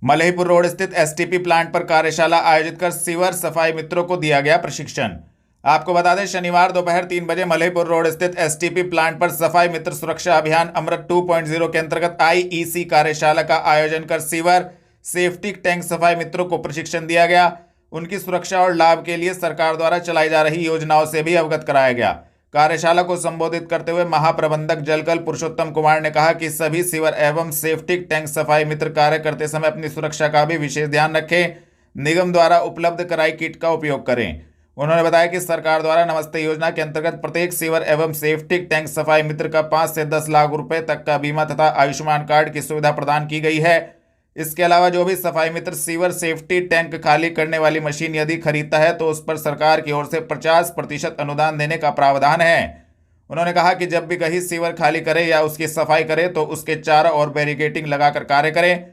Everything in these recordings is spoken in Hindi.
मलहीपुर रोड स्थित एसटीपी प्लांट पर कार्यशाला आयोजित कर सीवर सफाई मित्रों को दिया गया प्रशिक्षण। आपको बता दें, शनिवार दोपहर 3 बजे मलहीपुर रोड स्थित एसटीपी प्लांट पर सफाई मित्र सुरक्षा अभियान अमृत 2.0 के अंतर्गत आईईसी कार्यशाला का आयोजन कर सीवर सेफ्टी टैंक सफाई मित्रों को प्रशिक्षण दिया गया। उनकी सुरक्षा और लाभ के लिए सरकार द्वारा चलाई जा रही योजनाओं से भी अवगत कराया गया। कार्यशाला को संबोधित करते हुए महाप्रबंधक जलकल पुरुषोत्तम कुमार ने कहा कि सभी सीवर एवं सेफ्टी टैंक सफाई मित्र कार्य करते समय अपनी सुरक्षा का भी विशेष ध्यान रखें। निगम द्वारा उपलब्ध कराई किट का उपयोग करें। उन्होंने बताया कि सरकार द्वारा नमस्ते योजना के अंतर्गत प्रत्येक सीवर एवं सेफ्टी टैंक सफाई मित्र का 5 से 10 लाख रुपए तक का बीमा तथा आयुष्मान कार्ड की सुविधा प्रदान की गई है। इसके अलावा जो भी सफाई मित्र सीवर सेफ्टी टैंक खाली करने वाली मशीन यदि खरीदता है तो उस पर सरकार की ओर से 50% अनुदान देने का प्रावधान है। उन्होंने कहा कि जब भी कहीं सीवर खाली करे या उसकी सफाई करे तो उसके चारों ओर बैरिकेडिंग लगाकर कार्य करें।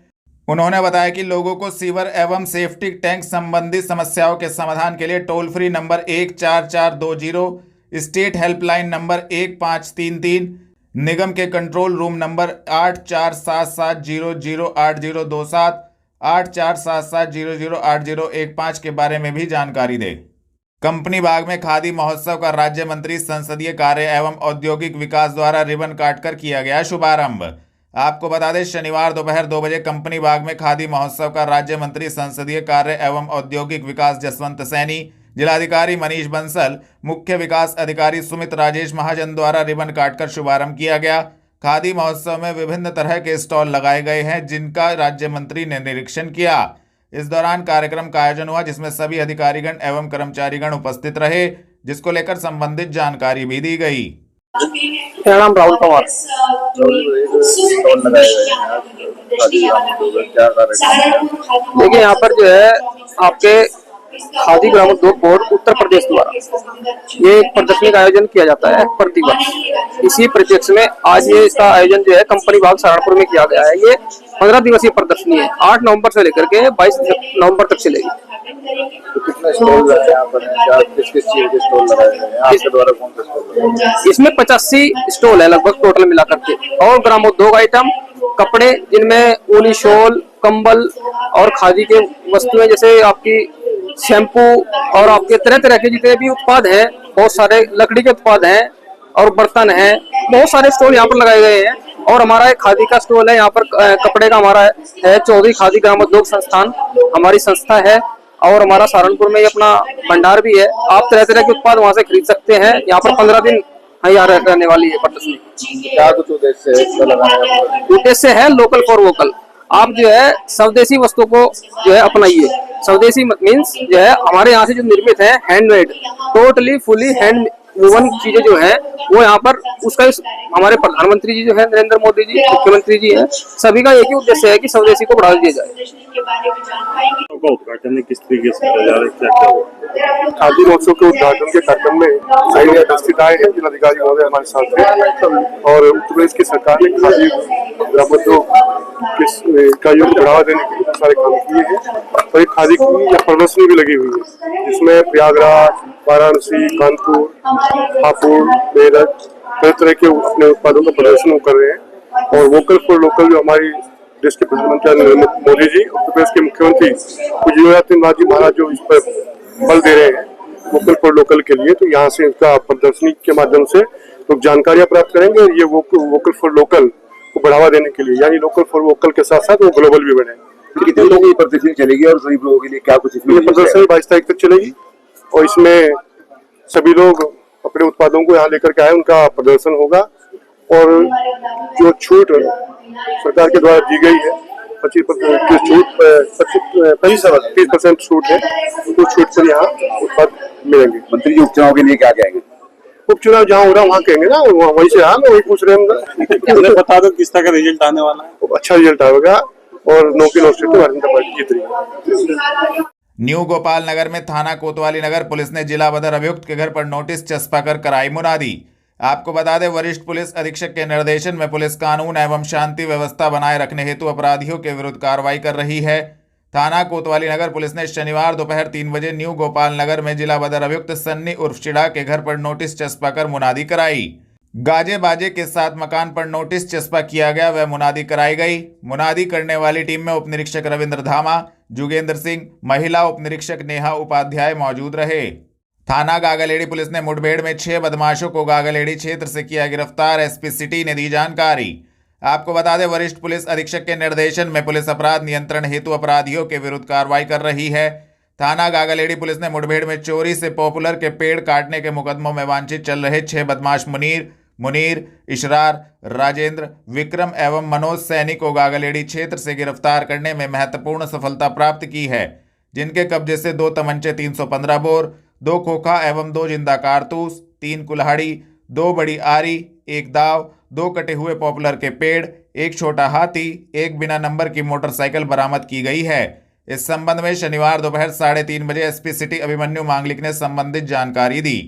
उन्होंने बताया कि लोगों को सीवर एवं सेफ्टी टैंक संबंधी समस्याओं के समाधान के लिए toll free number 14420, state helpline number 1533, निगम के कंट्रोल रूम नंबर 8477008027, 8477008015 के बारे में भी जानकारी दे। कंपनी बाग में खादी महोत्सव का राज्य मंत्री संसदीय कार्य एवं औद्योगिक विकास द्वारा रिबन काटकर किया गया शुभारंभ। आपको बता दें, शनिवार दोपहर 2 बजे कंपनी बाग में खादी महोत्सव का राज्य मंत्री संसदीय कार्य एवं औद्योगिक विकास जसवंत सैनी, जिलाधिकारी मनीष बंसल, मुख्य विकास अधिकारी सुमित राजेश महाजन द्वारा रिबन काटकर शुभारंभ किया गया। खादी महोत्सव में विभिन्न तरह के स्टॉल लगाए गए हैं जिनका राज्य मंत्री ने निरीक्षण किया। इस दौरान कार्यक्रम का आयोजन हुआ जिसमें सभी अधिकारीगण एवं कर्मचारीगण उपस्थित रहे, जिसको लेकर संबंधित जानकारी भी दी गई। मेरा नाम राहुल कुमार। देखिए, यहाँ पर जो है आपके खादी ग्रामोद्योग बोर्ड उत्तर प्रदेश द्वारा ये एक प्रदर्शनी का आयोजन किया जाता है प्रतिवर्ष। इसी परिप्रेक्ष्य में आज ये इसका आयोजन जो है कंपनी बाग सहारनपुर में किया गया है। ये 15 दिवसीय प्रदर्शनी है, 8 नवंबर से लेकर के 22 नवंबर तक चलेगी। तो कितने स्टॉल लगे यहाँ पर? किस चीज के स्टॉल लगाए हैं आपके द्वारा? कौन से स्टॉल? इसमें 85 स्टॉल है लगभग टोटल मिला करके, और ग्रामोद्योग आइटम, कपड़े जिनमें ऊनी शॉल, कंबल और खादी के वस्तुएं जैसे आपकी शैम्पू और आपके तरह तरह के जितने भी उत्पाद हैं, बहुत सारे लकड़ी के उत्पाद हैं और बर्तन हैं, बहुत सारे स्टॉल यहाँ पर लगाए गए हैं। और हमारा एक खादी का स्टॉल है यहाँ पर, कपड़े का हमारा है चौधरी खादी ग्रामोद्योग संस्थान हमारी संस्था है, और हमारा सहारनपुर में अपना भंडार भी है। आप तरह तरह के उत्पाद वहाँ से खरीद सकते हैं। यहाँ पर 15 दिन यहाँ रहने वाली है प्रदर्शनी। क्या कुछ उद्देश्य है लोकल फॉर वोकल। आप जो है स्वदेशी वस्तु को जो है अपनाइए। स्वदेशी मीन्स जो है हमारे यहाँ से जो निर्मित है handmade, totally fully hand woven चीजें जो है वो यहाँ पर, उसका हमारे प्रधानमंत्री जी जो है नरेंद्र मोदी जी, मुख्यमंत्री जी हैं, सभी का एक ही उद्देश्य है कि स्वदेशी को बढ़ावा दिया जाए। उद्घाटन किस तरीके से किया जा रहा है, क्या हुआ? खादी महोत्सव के उद्घाटन के कार्यक्रम में उपस्थित आए हैं जिलाधिकारी महोदय हमारे साथ हैं, और उत्तर प्रदेश की सरकार ने खादी ग्रामोद्योग का योग बढ़ावा देने के लिए बहुत सारे काम किए हैं, और एक खादी की प्रदर्शनी भी लगी हुई है जिसमें प्रयागराज, वाराणसी, कानपुर, हापुड़, मेरठ तरह तरह के अपने उत्पादों का प्रदर्शन कर रहे हैं। और वोकल फॉर लोकल जो हमारी देश के प्रधानमंत्री नरेंद्र मोदी जी, उत्तर प्रदेश के मुख्यमंत्री योगीनाथ जी महाराज जो इस पर बल दे रहे हैं वोकल फॉर लोकल के लिए, तो यहाँ से इसका प्रदर्शनी के माध्यम से लोग जानकारियां प्राप्त करेंगे। और ये वोकल फॉर लोकल को बढ़ावा देने के लिए, यानी लोकल फॉर वोकल के साथ साथ वो ग्लोबल भी बने। कितने लोग ये प्रदर्शनी चलेगी और गरीब लोगों के लिए क्या कुछ? ये प्रदर्शनी 22 तारीख तक चलेगी, और इसमें सभी लोग अपने उत्पादों को यहाँ लेकर के आए, उनका प्रदर्शन होगा। और जो छूट सरकार के द्वारा दी गई है 25% छूट, 30% छूट है, उनको छूट पर यहाँ उत्पाद मिलेंगे। मंत्री जी उपचुनाव के लिए क्या कहेंगे? उपचुनाव जहाँ हो रहा है वहाँ कहेंगे ना, वहीं से हाँ वही पूछ रहे हैं। बता दो किस तरह का रिजल्ट आने वाला है? अच्छा रिजल्ट आएगा और 9 की 9 सीटें भारतीय जनता पार्टी जीत रही है। न्यू गोपाल नगर में थाना कोतवाली नगर पुलिस ने जिला बदर अभियुक्त के घर पर नोटिस चस्पा कर कराई मुनादी। आपको बता दें, वरिष्ठ पुलिस अधीक्षक के निर्देशन में पुलिस कानून एवं शांति व्यवस्था बनाए रखने हेतु अपराधियों के विरुद्ध कार्रवाई कर रही है। थाना कोतवाली नगर पुलिस ने शनिवार दोपहर 3 बजे न्यू गोपाल नगर में जिला बदर अभियुक्त सन्नी उर्फ चिड़ा के घर पर नोटिस चस्पा कर मुनादी कराई। गाजे बाजे के साथ मकान पर नोटिस चस्पा किया गया व मुनादी कराई गई। मुनादी करने वाली टीम में उप निरीक्षक रविंद्र धामा, जुगेंद्र सिंह, महिला उप निरीक्षक नेहा उपाध्याय मौजूद रहे। थाना गागलेडी पुलिस ने मुठभेड़ में 6 बदमाशों को गागलेडी क्षेत्र से किया गिरफ्तार। एसपी सिटी ने दी जानकारी। आपको बता दें, वरिष्ठ पुलिस अधीक्षक के निर्देशन में पुलिस अपराध नियंत्रण हेतु अपराधियों के विरुद्ध कार्रवाई कर रही है। थाना गागलेडी पुलिस ने मुठभेड़ में चोरी से पॉपुलर के पेड़ काटने के मुकदमों में वांछित चल रहे 6 बदमाश मुनीर, इशरार, राजेंद्र, विक्रम एवं मनोज सैनी को गागलेडी क्षेत्र से गिरफ्तार करने में महत्वपूर्ण सफलता प्राप्त की है, जिनके कब्जे से 2 तमंचे, 315 बोर, 2 खोखा एवं 2 जिंदा कारतूस, 3 कुल्हाड़ी, 2 बड़ी आरी, 1 दाव, 2 कटे हुए पॉपुलर के पेड़, 1 छोटा हाथी, 1 बिना नंबर की मोटरसाइकिल बरामद की गई है। इस संबंध में शनिवार दोपहर 3:30 बजे एसपी सिटी अभिमन्यु मांगलिक ने संबंधित जानकारी दी।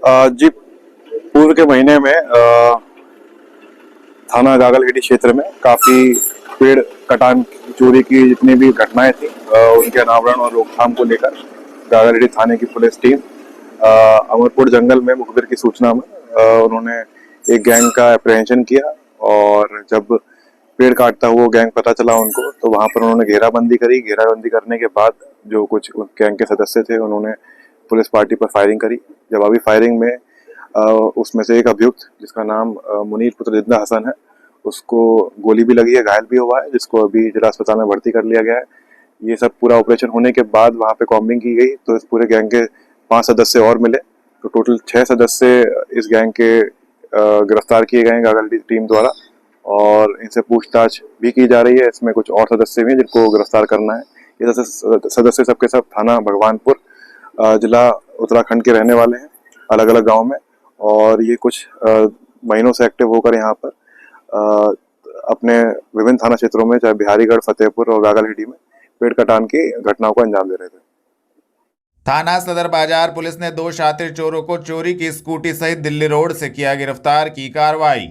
जी, पूर्व के महीने में थाना गागलहेड़ी क्षेत्र में काफी पेड़ कटान चोरी की जितनी भी घटनाएं थी, उनके अनावरण और रोकथाम को लेकर गागलहेड़ी थाने की पुलिस टीम अमरपुर जंगल में मुखबिर की सूचना में उन्होंने एक गैंग का अप्रहेंशन किया, और जब पेड़ काटता हुआ गैंग पता चला उनको, तो वहां पर उन्होंने घेराबंदी करी। घेराबंदी करने के बाद जो कुछ गैंग के सदस्य थे, उन्होंने पुलिस पार्टी पर फायरिंग करी। जवाबी फायरिंग में उसमें से एक अभियुक्त, जिसका नाम मुनीर पुत्र जिंदा हसन है, उसको गोली भी लगी है, घायल भी हुआ है, जिसको अभी जिला अस्पताल में भर्ती कर लिया गया है। ये सब पूरा ऑपरेशन होने के बाद वहां पे कॉम्बिंग की गई, तो इस पूरे गैंग के 5 सदस्य और मिले, तो टोटल 6 सदस्य इस गैंग के गिरफ्तार किए गए हैं गागलहेड़ी टीम द्वारा, और इनसे पूछताछ भी की जा रही है। इसमें कुछ और सदस्य भी हैं जिनको गिरफ्तार करना है। ये सदस्य सबके सब थाना भगवानपुर जिला उत्तराखंड के रहने वाले हैं, अलग अलग गांव में, और ये कुछ महीनों से एक्टिव होकर यहाँ पर अपने विभिन्न थाना क्षेत्रों में, चाहे बिहारीगढ़, फतेहपुर और गागलहेड़ी में पेड़ कटान की घटनाओं को अंजाम दे रहे थे। थाना सदर बाजार पुलिस ने 2 शातिर चोरों को चोरी की स्कूटी सहित दिल्ली रोड से किया गिरफ्तार की कार्रवाई।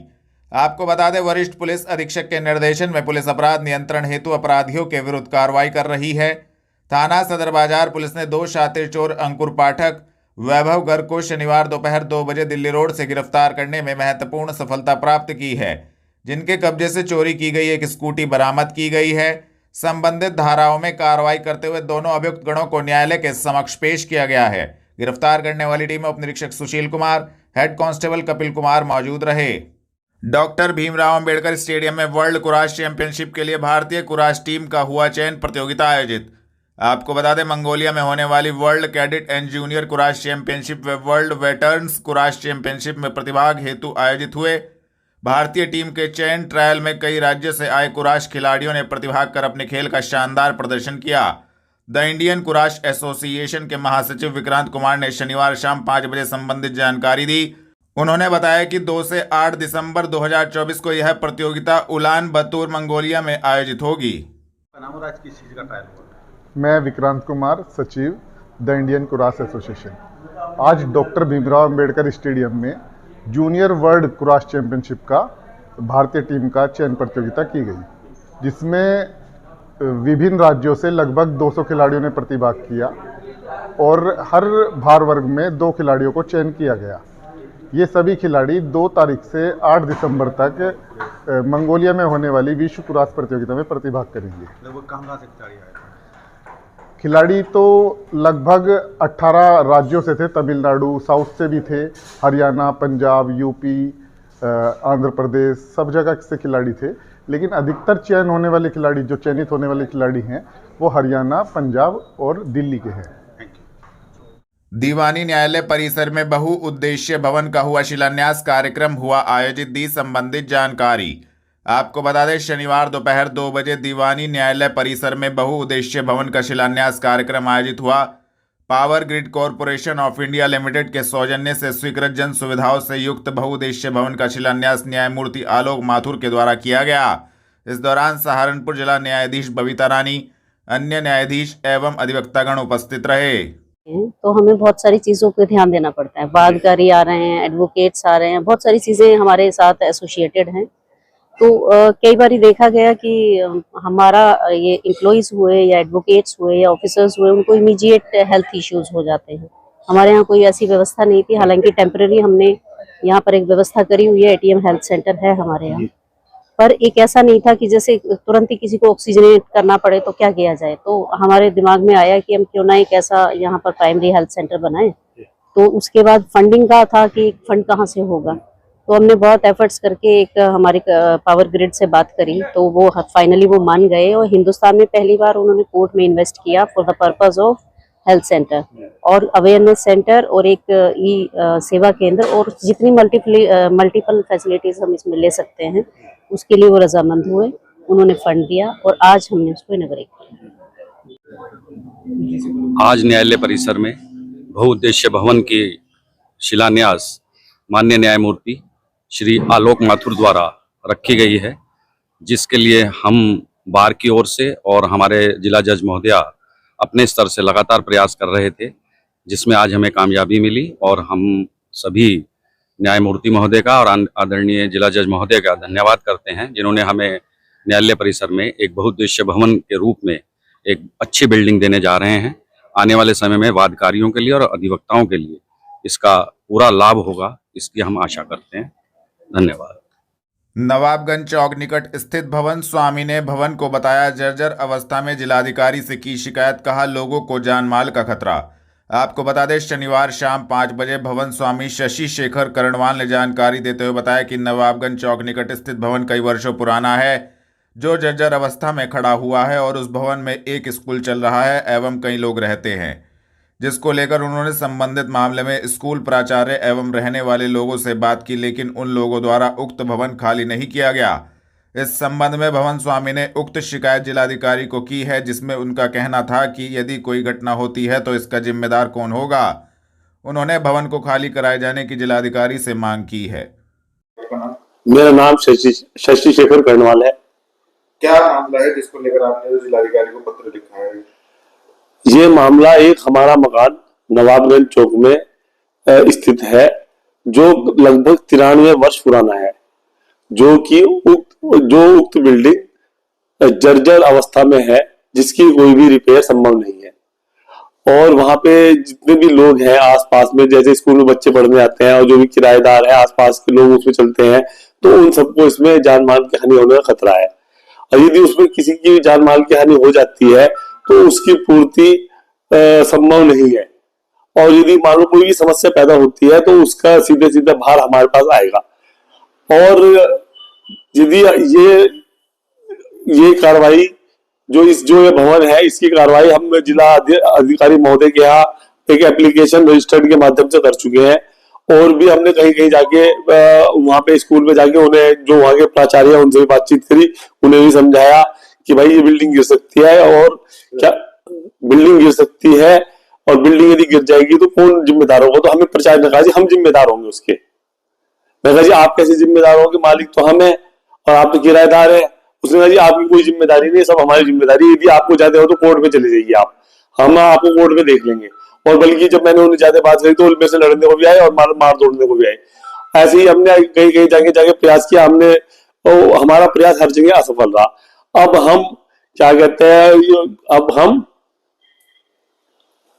आपको बता दें, वरिष्ठ पुलिस अधीक्षक के निर्देशन में पुलिस अपराध नियंत्रण हेतु अपराधियों के विरुद्ध कार्रवाई कर रही है। थाना सदर बाजार पुलिस ने 2 शातिर चोर अंकुर पाठक, वैभव गर्ग को शनिवार दोपहर 2 बजे दिल्ली रोड से गिरफ्तार करने में महत्वपूर्ण सफलता प्राप्त की है, जिनके कब्जे से चोरी की गई एक स्कूटी बरामद की गई है। संबंधित धाराओं में कार्रवाई करते हुए दोनों अभियुक्त गणों को न्यायालय के समक्ष पेश किया गया है। गिरफ्तार करने वाली टीम में उप निरीक्षक सुशील कुमार, हेड कांस्टेबल कपिल कुमार मौजूद रहे। डॉक्टर भीमराव अंबेडकर स्टेडियम में वर्ल्ड कुराश चैंपियनशिप के लिए भारतीय कुराश टीम का हुआ चयन, प्रतियोगिता आयोजित। आपको बता दें, मंगोलिया में होने वाली world cadet and junior kurash championship व वर्ल्ड वेटर्न्स कुराश चैंपियनशिप में प्रतिभाग हेतु आयोजित हुए भारतीय टीम के चयन ट्रायल में कई राज्यों से आए कुराश खिलाड़ियों ने प्रतिभाग कर अपने खेल का शानदार प्रदर्शन किया। द इंडियन कुराश एसोसिएशन के महासचिव विक्रांत कुमार ने शनिवार शाम 5 बजे संबंधित जानकारी दी। उन्होंने बताया कि 2 से 8 दिसंबर 2024 को यह प्रतियोगिता उलान बतूर मंगोलिया में आयोजित होगी। मैं विक्रांत कुमार, सचिव द इंडियन कुराश एसोसिएशन। आज डॉक्टर भीमराव अंबेडकर स्टेडियम में जूनियर वर्ल्ड कुराश चैंपियनशिप का भारतीय टीम का चयन प्रतियोगिता की गई, जिसमें विभिन्न राज्यों से लगभग 200 खिलाड़ियों ने प्रतिभाग किया, और हर भार वर्ग में 2 खिलाड़ियों को चयन किया गया। ये सभी खिलाड़ी 2 तारीख से 8 दिसंबर तक मंगोलिया में होने वाली विश्व कुराश प्रतियोगिता में प्रतिभाग करेंगे। खिलाड़ी तो लगभग 18 राज्यों से थे, तमिलनाडु, साउथ से भी थे, हरियाणा, पंजाब, यूपी, आंध्र प्रदेश, सब जगह से खिलाड़ी थे, लेकिन अधिकतर चयन होने वाले खिलाड़ी, जो चयनित होने वाले खिलाड़ी हैं, वो हरियाणा, पंजाब और दिल्ली के हैं। दीवानी न्यायालय परिसर में बहुउद्देश्य भवन का हुआ शिलान्यास कार्यक्रम हुआ आयोजित, दी संबंधित जानकारी। आपको बता दें, शनिवार दोपहर 2 बजे दीवानी न्यायालय परिसर में बहुउद्देश्य भवन का शिलान्यास कार्यक्रम आयोजित हुआ। Power grid corporation of India limited के सौजन्य से स्वीकृत जन सुविधाओं से युक्त बहुउद्देश्य भवन का शिलान्यास न्यायमूर्ति आलोक माथुर के द्वारा किया गया। इस दौरान सहारनपुर जिला न्यायाधीश बबीता रानी, अन्य न्यायाधीश एवं अधिवक्तागण उपस्थित रहे। तो हमें बहुत सारी चीज़ों पे ध्यान देना पड़ता है। वादकारी आ रहे हैं, एडवोकेट्स आ रहे हैं, बहुत सारी चीज़ें हमारे साथ एसोसिएटेड हैं। तो कई बार देखा गया कि हमारा ये एम्प्लॉइज हुए या एडवोकेट्स हुए या ऑफिसर्स हुए, उनको इमीडिएट हेल्थ इश्यूज हो जाते हैं, हमारे यहाँ कोई ऐसी व्यवस्था नहीं थी। हालांकि टेम्पररी हमने यहाँ पर एक व्यवस्था करी हुई है, एटीएम हेल्थ सेंटर है हमारे यहाँ, पर एक ऐसा नहीं था कि जैसे तुरंत ही किसी को ऑक्सीजनेट करना पड़े तो क्या किया जाए। तो हमारे दिमाग में आया कि हम क्यों ना एक ऐसा यहाँ पर प्राइमरी हेल्थ सेंटर बनाए। तो उसके बाद फंडिंग का था कि फंड कहाँ से होगा, तो हमने बहुत एफर्ट्स करके एक हमारे पावर ग्रिड से बात करी, तो वो फाइनली वो मान गए और हिंदुस्तान में पहली बार उन्होंने पोर्ट में इन्वेस्ट किया for the purpose of health centre और अवेयरनेस सेंटर और एक ई सेवा केंद्र और जितनी मल्टीपल फैसिलिटीज हम इसमें ले सकते हैं उसके लिए वो रजामंद हुए, उन्होंने फंड दिया और आज हमने उसको इनॉग्रेट किया। आज न्यायालय परिसर में बहुउद्देश्य भवन की शिलान्यास माननीय न्यायमूर्ति श्री आलोक माथुर द्वारा रखी गई है, जिसके लिए हम बार की ओर से और हमारे जिला जज महोदया अपने स्तर से लगातार प्रयास कर रहे थे, जिसमें आज हमें कामयाबी मिली और हम सभी न्यायमूर्ति महोदय का और आदरणीय जिला जज महोदय का धन्यवाद करते हैं, जिन्होंने हमें न्यायालय परिसर में एक बहुउद्देश्य भवन के रूप में एक अच्छी बिल्डिंग देने जा रहे हैं। आने वाले समय में वादकारियों के लिए और अधिवक्ताओं के लिए इसका पूरा लाभ होगा, इसकी हम आशा करते हैं। धन्यवाद। नवाबगंज चौक निकट स्थित भवन स्वामी ने भवन को बताया जर्जर अवस्था में, जिलाधिकारी से की शिकायत, कहा लोगों को जान माल का खतरा। आपको बता दें शनिवार शाम 5 बजे भवन स्वामी शशि शेखर करणवाल ने जानकारी देते हुए बताया कि नवाबगंज चौक निकट स्थित भवन कई वर्षों पुराना है, जो जर्जर अवस्था में खड़ा हुआ है और उस भवन में एक स्कूल चल रहा है एवं कई लोग रहते हैं, जिसको लेकर उन्होंने संबंधित मामले में स्कूल प्राचार्य एवं रहने वाले लोगों से बात की, लेकिन उन लोगों द्वारा उक्त भवन खाली नहीं किया गया। इस संबंध में भवन स्वामी ने उक्त शिकायत जिलाधिकारी को की है, जिसमें उनका कहना था कि यदि कोई घटना होती है तो इसका जिम्मेदार कौन होगा। उन्होंने भवन को खाली कराए जाने की जिलाधिकारी से मांग की है। मेरा नाम शशि शेखर कर्णवाल है। क्या मामला है जिसको लेकर आपने जिलाधिकारी को पत्र लिखा है? ये मामला एक हमारा मकान नवाबगंज चौक में स्थित है, जो लगभग 93 वर्ष पुराना है, जो कि उक्त बिल्डिंग जर्जर अवस्था में है, जिसकी कोई भी रिपेयर संभव नहीं है। और वहां पे जितने भी लोग हैं आसपास में, जैसे स्कूल में बच्चे पढ़ने आते हैं और जो भी किराएदार है आसपास के लोग उसमें चलते हैं, तो उन सबको इसमें जान माल की हानि होने का खतरा है। और यदि उसमें किसी की जान माल की हानि हो जाती है तो उसकी पूर्ति संभव नहीं है, और यदि मान लो कोई भी समस्या पैदा होती है तो उसका सीधे सीधे भार हमारे पास आएगा। और यदि ये कार्रवाई जो ये भवन है, इसकी कार्रवाई हम जिला अधिकारी महोदय के यहाँ एक एप्लीकेशन रजिस्टर्ड के माध्यम से कर चुके हैं, और भी हमने कहीं कहीं जाके वहां पे स्कूल में जाके उन्हें जो वहां के प्राचार्य है उनसे भी बातचीत करी, उन्हें भी समझाया कि भाई ये बिल्डिंग गिर सकती है, और क्या बिल्डिंग गिर सकती है और बिल्डिंग यदि गिर जाएगी तो कौन जिम्मेदार होगा। तो हमें प्राचार्य ने कहा जी हम जिम्मेदार होंगे उसके। मैं कहा जी आप कैसे जिम्मेदार होंगे, मालिक तो हम है और आप तो किराएदार है। उसने कहा जी आपकी कोई जिम्मेदारी नहीं, सब हमारी जिम्मेदारी, यदि आपको ज्यादा हो तो कोर्ट में चले जाइए आप, हम आपको कोर्ट में देख लेंगे। और बल्कि जब मैंने उन्हें ज्यादा बात करी तो उनमें से लड़ने को भी आए और मार तोड़ने को भी आए। ऐसे ही हमने कहीं कहीं जाके प्रयास किया, हमने हमारा प्रयास हर जगह असफल रहा। अब हम क्या कहते हैं, अब हम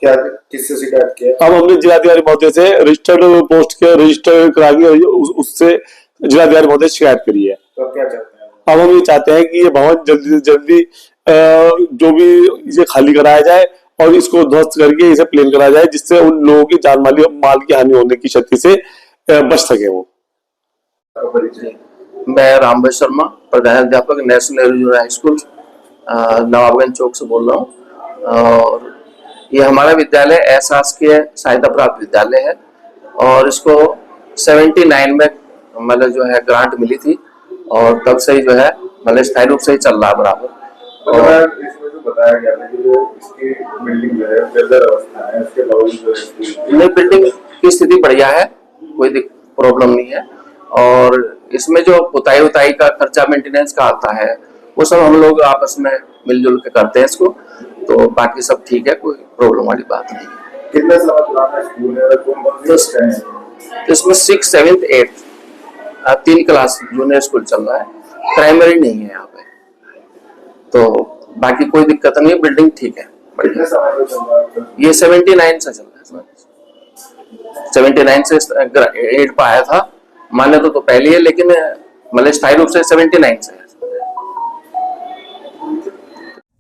क्या किससे शिकायत किया? अब हमने जिलाधिकारी महोदय से रजिस्टर्ड पोस्ट के रजिस्टर करा के उससे जिलाधिकारी महोदय शिकायत करी है। तो क्या चाहते हैं? अब हम ये चाहते हैं कि ये भवन जल्दी से जल्दी जो भी इसे खाली कराया जाए और इसको ध्वस्त करके इसे प्लेन कराया जाए, जिससे उन लोगों की जान माल की हानि होने की क्षति से बच सके वो। मैं रामभाई शर्मा, प्रधान अध्यापक national regional high school Nawabganj चौक से बोल रहा हूँ। और ये हमारा विद्यालय अशासकीय सहायता प्राप्त विद्यालय है, और इसको 79 में मतलब जो है ग्रांट मिली थी, और तब से ही जो है मतलब स्थायी रूप से ही चल रहा बराबर। और इसमें जो बताया गया था कि जो इसकी बिल्डिंग जो है जर्जर अवस्था है, उसके बावजूद नहीं, बिल्डिंग की स्थिति बढ़िया है, कोई प्रॉब्लम नहीं है। और इसमें जो पुताई का खर्चा मेंटेनेंस का आता है वो सब हम लोग आपस में मिलजुल के करते हैं इसको, तो बाकी सब ठीक है, कोई प्रॉब्लम वाली बात नहीं है। कितने साल पुराना स्कूल है? तो इसमें 6, 7, 8 3 क्लास जूनियर स्कूल चल रहा है, प्राइमरी नहीं है यहाँ पे, तो बाकी कोई दिक्कत नहीं है, बिल्डिंग ठीक है, बढ़िया। ये 79 से चल रहा है। 79 से 8 पर आया था। मान्यता तो पहली है, लेकिन मतलब स्थायी रूप से 79 से है।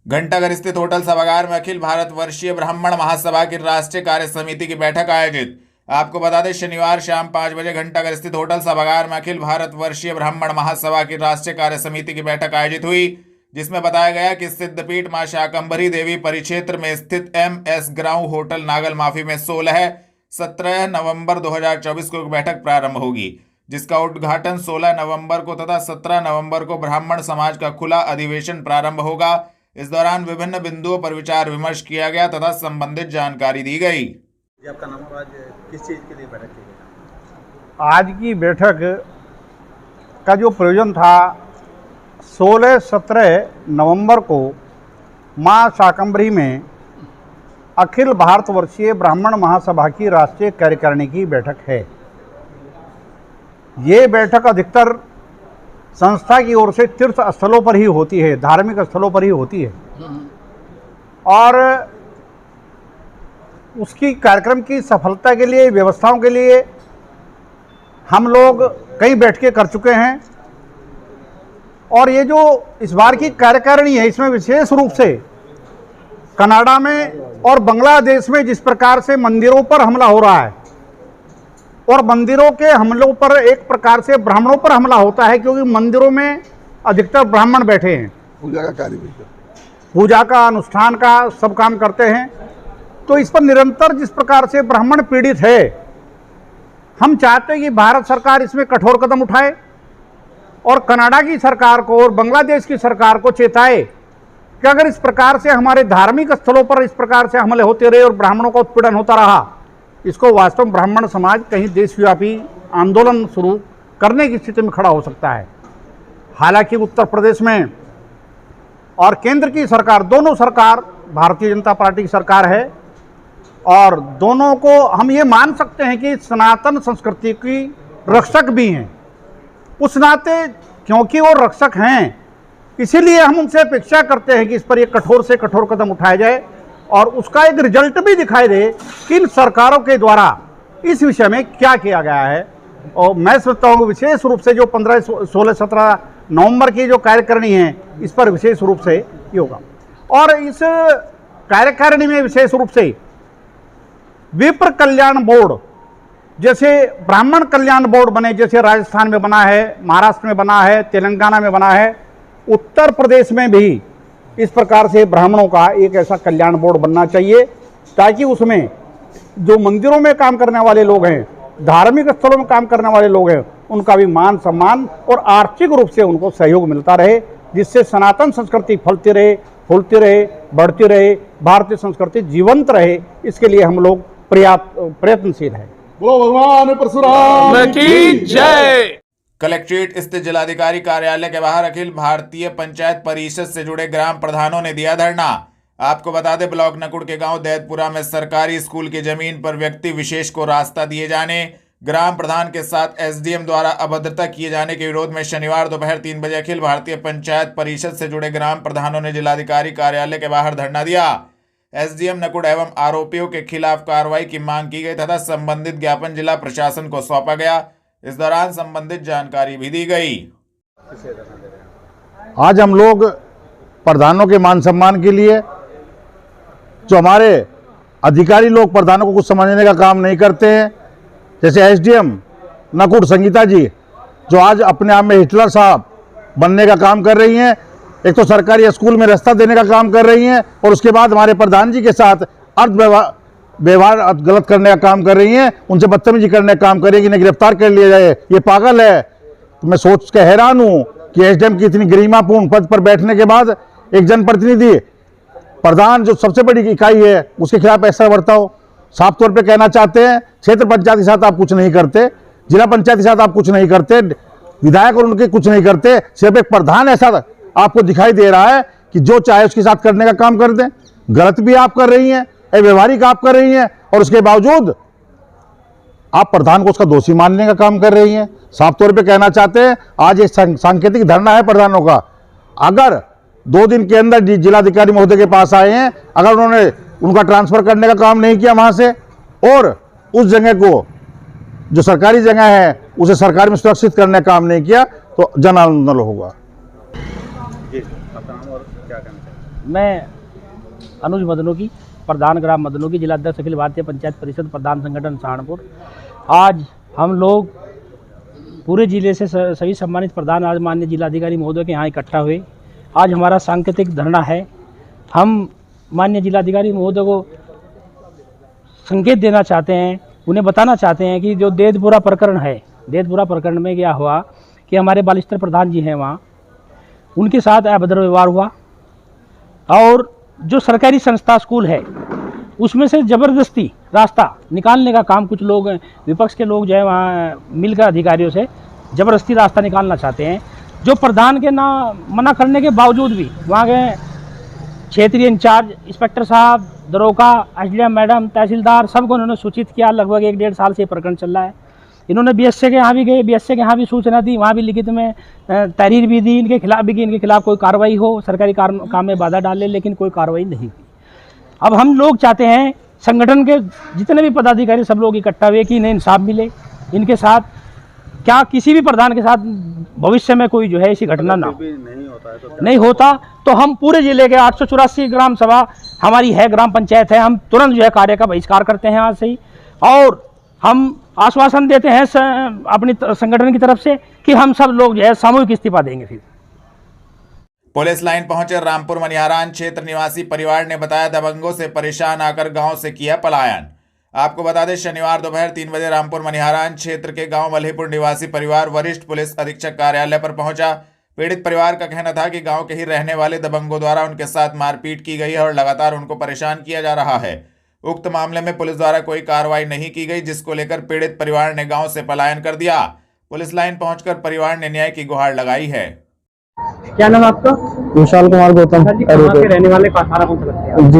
घंटाघर स्थित होटल सभागार में अखिल भारत वर्षीय ब्राह्मण महासभा की राष्ट्रीय कार्य समिति की बैठक आयोजित। आपको बता दें, शनिवार शाम 5 बजे घंटाघर स्थित होटल सभागार में अखिल भारत वर्षीय ब्राह्मण महासभा की राष्ट्रीय कार्य समिति की बैठक आयोजित हुई, जिसमें बताया गया कि सिद्धपीठ मां शाकंभरी देवी परिक्षेत्र में स्थित MS ग्राउंड होटल नागल माफी में 17 नवंबर 2024 को एक बैठक प्रारंभ होगी, जिसका उद्घाटन 16 नवंबर को तथा 17 नवंबर को ब्राह्मण समाज का खुला अधिवेशन प्रारंभ होगा। इस दौरान विभिन्न बिंदुओं पर विचार विमर्श किया गया तथा संबंधित जानकारी दी गई। आपका नाम, आज किस चीज़ के लिए बैठक की गई? आज की बैठक का जो प्रयोजन था, 16-17 नवंबर को मां शाकंभरी में अखिल भारतवर्षीय ब्राह्मण महासभा की राष्ट्रीय कार्यकारिणी की बैठक है। ये बैठक अधिकतर संस्था की ओर से तीर्थ स्थलों पर ही होती है, धार्मिक स्थलों पर ही होती है, और उसकी कार्यक्रम की सफलता के लिए, व्यवस्थाओं के लिए हम लोग कई बैठकें कर चुके हैं। और ये जो इस बार की कार्यकारिणी है, इसमें विशेष रूप से कनाडा में और बांग्लादेश में जिस प्रकार से मंदिरों पर हमला हो रहा है, और मंदिरों के हमलों पर एक प्रकार से ब्राह्मणों पर हमला होता है, क्योंकि मंदिरों में अधिकतर ब्राह्मण बैठे हैं, पूजा का कार्य, पूजा का अनुष्ठान का सब काम करते हैं। तो इस पर निरंतर जिस प्रकार से ब्राह्मण पीड़ित है, हम चाहते हैं कि भारत सरकार इसमें कठोर कदम उठाए और कनाडा की सरकार को और बांग्लादेश की सरकार को चेताए कि अगर इस प्रकार से हमारे धार्मिक स्थलों पर इस प्रकार से हमले होते रहे और ब्राह्मणों का उत्पीड़न होता रहा, इसको वास्तव में ब्राह्मण समाज कहीं देशव्यापी आंदोलन शुरू करने की स्थिति में खड़ा हो सकता है। हालांकि उत्तर प्रदेश में और केंद्र की सरकार, दोनों सरकार भारतीय जनता पार्टी की सरकार है, और दोनों को हम ये मान सकते हैं कि सनातन संस्कृति की रक्षक भी हैं। उस नाते क्योंकि वो रक्षक हैं, इसीलिए हम उनसे अपेक्षा करते हैं कि इस पर एक कठोर से कठोर कदम उठाया जाए और उसका एक रिजल्ट भी दिखाई दे कि इन सरकारों के द्वारा इस विषय में क्या किया गया है। और मैं समझता हूँ विशेष रूप से जो 15, 16, 17 नवंबर की जो कार्यकारिणी है, इस पर विशेष रूप से ये होगा। और इस कार्यकारिणी में विशेष रूप से विप्र कल्याण बोर्ड, जैसे ब्राह्मण कल्याण बोर्ड बने, जैसे राजस्थान में बना है, महाराष्ट्र में बना है, तेलंगाना में बना है, उत्तर प्रदेश में भी इस प्रकार से ब्राह्मणों का एक ऐसा कल्याण बोर्ड बनना चाहिए, ताकि उसमें जो मंदिरों में काम करने वाले लोग हैं, धार्मिक स्थलों में काम करने वाले लोग हैं, उनका भी मान सम्मान और आर्थिक रूप से उनको सहयोग मिलता रहे, जिससे सनातन संस्कृति फलती रहे, फूलती रहे, बढ़ती रहे, भारतीय संस्कृति जीवंत रहे। इसके लिए हम लोग प्रयत्नशील हैं। बोलो भगवान परशुराम की जय। कलेक्ट्रेट स्थित जिलाधिकारी कार्यालय के बाहर अखिल भारतीय पंचायत परिषद से जुड़े ग्राम प्रधानों ने दिया धरना। आपको बता दें, ब्लॉक नकुड़ के गांव दैतपुरा में सरकारी स्कूल की जमीन पर व्यक्ति विशेष को रास्ता दिए जाने, ग्राम प्रधान के साथ SDM द्वारा अभद्रता किए जाने के विरोध में शनिवार दोपहर 3 बजे अखिल भारतीय पंचायत परिषद से जुड़े ग्राम प्रधानों ने जिलाधिकारी कार्यालय के बाहर धरना दिया। SDM नकुड़ एवं आरोपियों के खिलाफ कार्रवाई की मांग की गई तथा संबंधित ज्ञापन जिला प्रशासन को सौंपा गया। इस दौरान संबंधित जानकारी भी दी गई। आज हम लोग प्रधानों के मान सम्मान के लिए, जो हमारे अधिकारी लोग प्रधानों को कुछ समझने का काम नहीं करते हैं, जैसे SDM नकुड़ संगीता जी, जो आज अपने आप में हिटलर साहब बनने का काम कर रही हैं। एक तो सरकारी स्कूल में रास्ता देने का काम कर रही हैं, और उसके बाद हमारे प्रधान जी के साथ व्यवहार गलत करने का काम कर रही हैं, उनसे बदतमीजी करने का काम कर रही है कि इन्हें गिरफ्तार कर लिया जाए। ये पागल है। तो मैं सोच के हैरान हूँ कि SDM की इतनी गरिमापूर्ण पद पर बैठने के बाद एक जनप्रतिनिधि, प्रधान जो सबसे बड़ी इकाई है, उसके खिलाफ ऐसा बर्ताव। साफ तौर पे कहना चाहते हैं, क्षेत्र पंचायत के साथ आप कुछ नहीं करते, जिला पंचायत के साथ आप कुछ नहीं करते, विधायक और उनके कुछ नहीं करते, सिर्फ एक प्रधान ऐसा आपको दिखाई दे रहा है कि जो चाहे उसके साथ करने का काम कर दें। गलत भी आप कर रही हैं, व्यवहारिक आप कर रही हैं, और उसके बावजूद आप प्रधान को उसका दोषी मानने का काम कर रही हैं। साफ तौर पे कहना चाहते हैं, आज एक सांकेतिक धरना है प्रधानों का। अगर 2 दिन के अंदर जिलाधिकारी महोदय के पास आए हैं, अगर उन्होंने उनका ट्रांसफर करने का काम नहीं किया वहां से, और उस जगह को जो सरकारी जगह है उसे सरकार में सुरक्षित करने का काम नहीं किया तो जन आंदोलन होगा। जी आपका नाम और क्या कहना चाहिए? मैं अनुज मदनोगी, प्रधान ग्राम मदनोगी, जिला अध्यक्ष अखिल भारतीय पंचायत परिषद प्रधान संगठन सहारनपुर। आज हम लोग पूरे जिले से सभी सम्मानित प्रधान आज माननीय जिलाधिकारी महोदय के यहाँ इकट्ठा हुए। आज हमारा सांकेतिक धरना है। हम माननीय जिलाधिकारी महोदय को संकेत देना चाहते हैं, उन्हें बताना चाहते हैं कि जो देदपुरा प्रकरण है, देदपुरा प्रकरण में क्या हुआ कि हमारे बालिस्टर प्रधान जी हैं वहाँ, उनके साथ अभद्र व्यवहार हुआ और जो सरकारी संस्था स्कूल है उसमें से ज़बरदस्ती रास्ता निकालने का काम कुछ लोग विपक्ष के लोग जो है वहाँ मिलकर अधिकारियों से ज़बरदस्ती रास्ता निकालना चाहते हैं। जो प्रधान के ना मना करने के बावजूद भी वहाँ के क्षेत्रीय इंचार्ज इंस्पेक्टर साहब, दरोगा, एसडीएम मैडम, तहसीलदार सबको उन्होंने सूचित किया। लगभग 1-1.5 साल से प्रकरण चल रहा है। इन्होंने बीएसए के यहाँ भी गए, बीएसए के यहाँ भी सूचना दी, वहाँ भी लिखित में तहरीर भी दी इनके खिलाफ भी कि इनके खिलाफ कोई कार्रवाई हो, सरकारी काम में बाधा डाले, लेकिन कोई कार्रवाई नहीं हुई। अब हम लोग चाहते हैं संगठन के जितने भी पदाधिकारी सब लोग इकट्ठा हुए कि इन्हें इंसाफ मिले। इनके साथ क्या किसी भी प्रधान के साथ भविष्य में कोई जो है ऐसी घटना ना नहीं होता तो हम पूरे जिले के 884 ग्राम सभा हमारी है, ग्राम पंचायत है, हम तुरंत जो है कार्य का बहिष्कार करते हैं आज से ही। और हम आश्वासन देते हैं अपनी संगठन की तरफ से कि हम सब लोग जो है सामूहिक इस्तीफा देंगे। फिर पुलिस लाइन पहुंचे रामपुर मनिहारान क्षेत्र निवासी परिवार ने बताया दबंगों से परेशान आकर गांव से किया पलायन। आपको बता दें शनिवार दोपहर 3 बजे रामपुर मनिहारान क्षेत्र के गांव मल्हीपुर निवासी परिवार वरिष्ठ पुलिस अधीक्षक कार्यालय पर पहुंचा। पीड़ित परिवार का कहना था कि गांव के ही रहने वाले दबंगों द्वारा उनके साथ मारपीट की गई है और लगातार उनको परेशान किया जा रहा है। उक्त मामले में पुलिस द्वारा कोई कार्रवाई नहीं की गई, जिसको लेकर पीड़ित परिवार ने गांव से पलायन कर दिया। पुलिस लाइन पहुंचकर परिवार ने न्याय की गुहार लगाई है। क्या नाम आपका? विशाल कुमार गौतम। रहने वाले थाना कौन सा लगता है? जी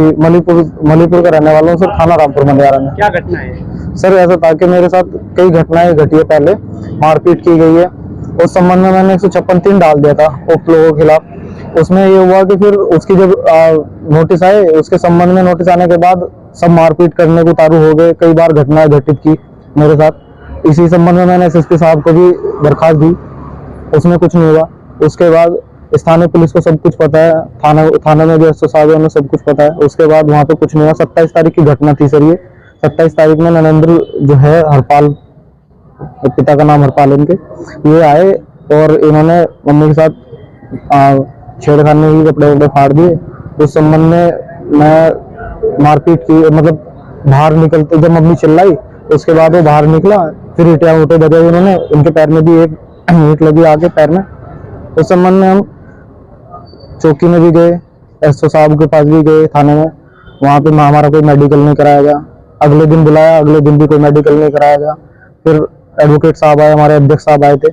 मलीपुर का रहने वाला हूँ सर, थाना रामपुर मनिहारान में। क्या घटना है सर? ऐसा था कि मेरे साथ कई घटनाएं घटी है, पहले मारपीट की गई है। उस संबंध में मैंने 156(3) डाल दिया था उक्त लोगों के खिलाफ। उसमें ये हुआ कि फिर उसकी जब नोटिस आए, उसके संबंध में नोटिस आने के बाद सब मारपीट करने को उतारू हो गए। कई बार घटनाएं घटित की मेरे साथ। इसी संबंध में मैंने एसएसपी साहब को भी दरखास्त दी, उसमें कुछ नहीं हुआ। उसके बाद स्थानीय पुलिस को सब कुछ पता है, थाना में भी एसओ साहब है, सब कुछ पता है। उसके बाद वहाँ पे कुछ नहीं हुआ। 27 तारीख की घटना थी सर ये। 27 तारीख में नरेंद्र जो है हरपाल, पिता का नाम हरपाल इनके, ये आए और इन्होंने मम्मी के साथ छेड़खानी की, कपड़े वपड़े फाड़ दिए। उस संबंध में मैं मारपीट की, मतलब बाहर निकलते जब मम्मी चिल्लाई उसके बाद वो बाहर निकला, फिर ईंटें उठे बजे उन्होंने, उनके पैर में भी एक ईंट लगी आगे पैर में। उस संबंध में हम चौकी में भी गए, एसओ साहब के पास भी गए थाने में। वहाँ पे हमारा कोई मेडिकल नहीं कराया गया। अगले दिन बुलाया, अगले दिन भी कोई मेडिकल नहीं कराया गया। फिर एडवोकेट साहब आए, हमारे अध्यक्ष साहब आए थे,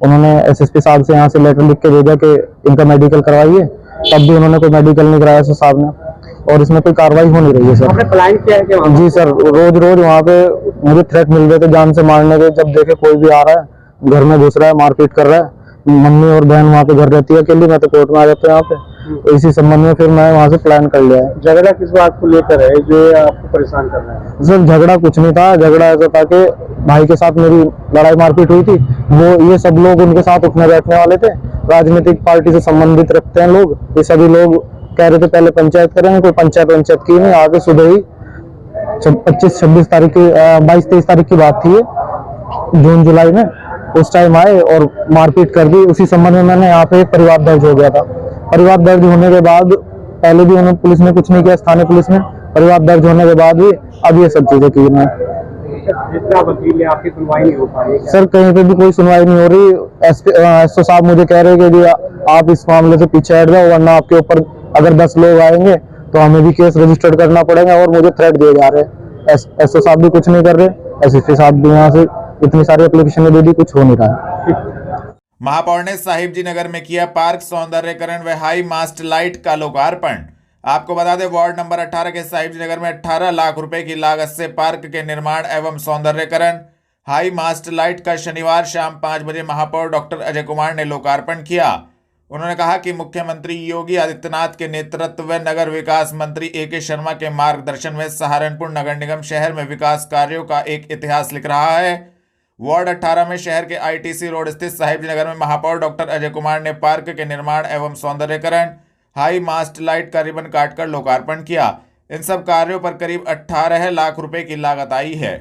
उन्होंने एसएसपी साहब से यहाँ से लेटर लिख के भेजा कि इनका मेडिकल करवाइए। तब भी उन्होंने कोई मेडिकल नहीं कराया एसओ साहब ने, और इसमें कोई कार्रवाई हो नहीं रही है सर। प्लान किया है जी सर, रोज रोज वहाँ पे मुझे थ्रेट मिल रहे थे जान से मारने के। जब देखे कोई भी आ रहा है, घर में घुस रहा है, मारपीट कर रहा है। मम्मी और बहन वहाँ पे घर रहती है अकेली, मैं तो कोर्ट में आ जाता हूँ यहाँ पे। इसी संबंध में फिर मैं वहाँ से प्लान कर लिया है। झगड़ा किस बात को लेकर है जो आपको परेशान कर रहा है? सर झगड़ा कुछ नहीं था। झगड़ा ऐसा था कि भाई के साथ मेरी लड़ाई मारपीट हुई थी। वो ये सब लोग उनके साथ उठने बैठने वाले थे, राजनीतिक पार्टी से संबंधित रखते हैं लोग। ये सभी लोग कह रहे थे पहले पंचायत करेंगे, कोई पंचायत की नहीं। आगे सुबह ही 25-26 तारीख की 22-23 तारीख की बात थी ये, जून जुलाई में। उस टाइम आए और मारपीट कर दी। उसी संबंध में मैंने यहाँ पे एक परिवार दर्ज हो गया था। परिवार दर्ज होने के बाद पहले भी उन्होंने पुलिस ने कुछ नहीं किया, स्थानीय पुलिस ने। परिवार दर्ज होने के बाद भी अब ये सब चीजें की मैं। जितना वकील है आपकी सुनवाई नहीं हो पा रही सर? कहीं पे भी कोई सुनवाई नहीं हो रही। एसओ साहब मुझे कह रहे कि आप इस मामले से पीछे हट जाओ, वरना आपके ऊपर अगर 10 लोग आएंगे तो हमें भी केस रजिस्टर्ड करना पड़ेगा, और मुझे थ्रेट दिए जा रहे हैं। एसओ साहब भी कुछ नहीं कर रहे, एसएसपी साहब भी यहाँ से इतनी सारी एप्लीकेशन दे दी, कुछ हो नहीं रहा है। महापौर ने साहिब जी नगर में किया पार्क सौंदर्यकरण व हाई मास्ट लाइट का लोकार्पण। आपको बता दें वार्ड नंबर 18 के साहिब जी नगर में 18 लाख रुपए की लागत से पार्क के निर्माण एवं सौंदर्यकरण हाई मास्ट लाइट का शनिवार शाम 5 बजे महापौर डॉक्टर अजय कुमार ने लोकार्पण किया। उन्होंने कहा कि मुख्यमंत्री योगी आदित्यनाथ के नेतृत्व में नगर विकास मंत्री AK शर्मा के मार्गदर्शन में सहारनपुर नगर निगम शहर में विकास कार्यों का एक इतिहास लिख रहा है। वार्ड 18 में शहर के ITC रोड स्थित साहिबजी नगर में महापौर डॉक्टर अजय कुमार ने पार्क के निर्माण एवं सौंदर्यकरण, हाई मास्ट लाइट का रिबन काटकर लोकार्पण किया। इन सब कार्यों पर करीब 18 लाख रुपए की लागत आई है।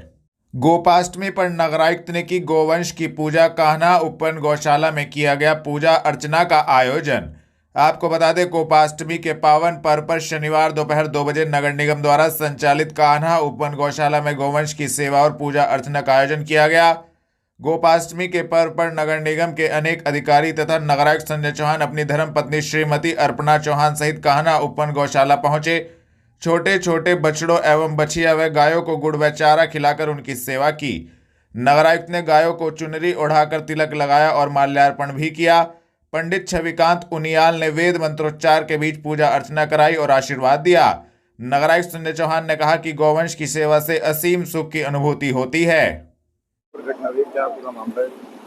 गोपाष्टमी पर नगरायुक्त ने की गोवंश की पूजा। कान्हा उपवन गौशाला में किया गया पूजा अर्चना का आयोजन। आपको बता दें, गोपाष्टमी के पावन पर्व पर शनिवार दोपहर 2 बजे नगर निगम द्वारा संचालित कान्हा उपवन गौशाला में गोवंश की सेवा और पूजा अर्चना का आयोजन किया गया। गोपाष्टमी के पर्व पर नगर निगम के अनेक अधिकारी तथा नगरायुक्त संजय चौहान अपनी धर्मपत्नी श्रीमती अर्पणा चौहान सहित कान्हा उपवन गौशाला पहुंचे। छोटे छोटे बछड़ों एवं बछिया व गायों को गुड़ व चारा खिलाकर उनकी सेवा की। नगरायुक्त ने गायों को चुनरी ओढ़ाकर तिलक लगाया और माल्यार्पण भी किया। पंडित छविकांत उनियाल ने वेद मंत्रोच्चार के बीच पूजा अर्चना कराई और आशीर्वाद दिया। नगरायुक्त संजय चौहान ने कहा कि गौवंश की सेवा से असीम सुख की अनुभूति होती है।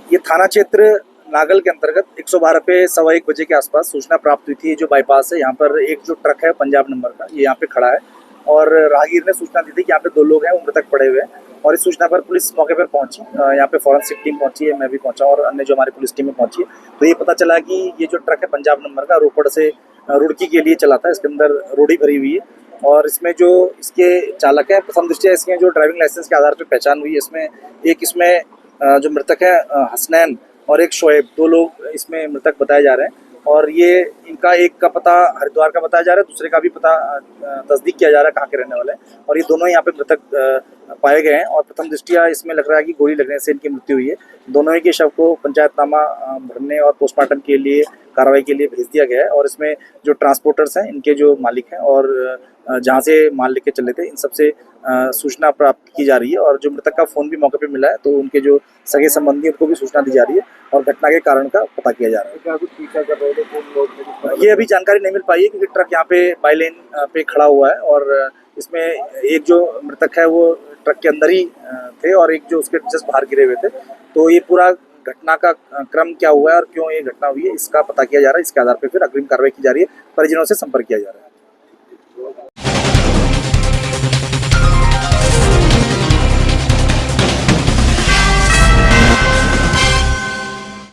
ये थाना क्षेत्र नागल के अंतर्गत 112 पे 1:15 बजे के आसपास सूचना प्राप्त हुई थी। जो बाईपास है यहाँ पर एक जो ट्रक है पंजाब नंबर का, ये यहाँ पे खड़ा है और राहगीर ने सूचना दी थी कि यहाँ पे 2 लोग हैं, वो मृतक पड़े हुए हैं। और इस सूचना पर पुलिस मौके पर पहुंची, यहाँ पे फॉरेंसिक टीम पहुंची है, मैं भी पहुंचा और अन्य जो हमारी पुलिस टीम में पहुंची है। तो ये पता चला कि ये जो ट्रक है पंजाब नंबर का रोपड़ से रुड़की के लिए चला था। इसके अंदर रोड़ी भरी हुई है और इसमें जो इसके चालक है, प्रथम दृष्टया इसके जो ड्राइविंग लाइसेंस के आधार पर पहचान हुई है। इसमें जो मृतक है हसनैन और एक शोएब, 2 लोग इसमें मृतक बताए जा रहे हैं। और ये इनका एक का पता हरिद्वार का बताया जा रहा है, दूसरे का भी पता तस्दीक किया जा रहा है कहाँ के रहने वाले हैं। और ये दोनों यहाँ पे मृतक पाए गए हैं और प्रथम दृष्टया इसमें लग रहा है कि गोली लगने से इनकी मृत्यु हुई है। दोनों ही के शव को पंचायतनामा भरने और पोस्टमार्टम के लिए कार्रवाई के लिए भेज दिया गया है। और इसमें जो ट्रांसपोर्टर्स हैं, इनके जो मालिक हैं और जहाँ से माल लेके चले थे, इन सबसे सूचना प्राप्त की जा रही है। और जो मृतक का फ़ोन भी मौके पे मिला है, तो उनके जो सगे संबंधी उनको भी सूचना दी जा रही है और घटना के कारण का पता किया जा रहा है। ये अभी जानकारी नहीं मिल पाई है क्योंकि ट्रक यहाँ पे बाईलेन पे खड़ा हुआ है और इसमें एक जो मृतक है वो ट्रक के अंदर ही थे और एक जो उसके जस्ट बाहर गिरे हुए थे। तो ये पूरा घटना का क्रम क्या हुआ है और क्यों ये घटना हुई है, इसका पता किया जा रहा है। इसके आधार पर फिर अग्रिम कार्रवाई की जा रही है, परिजनों से संपर्क किया जा रहा है।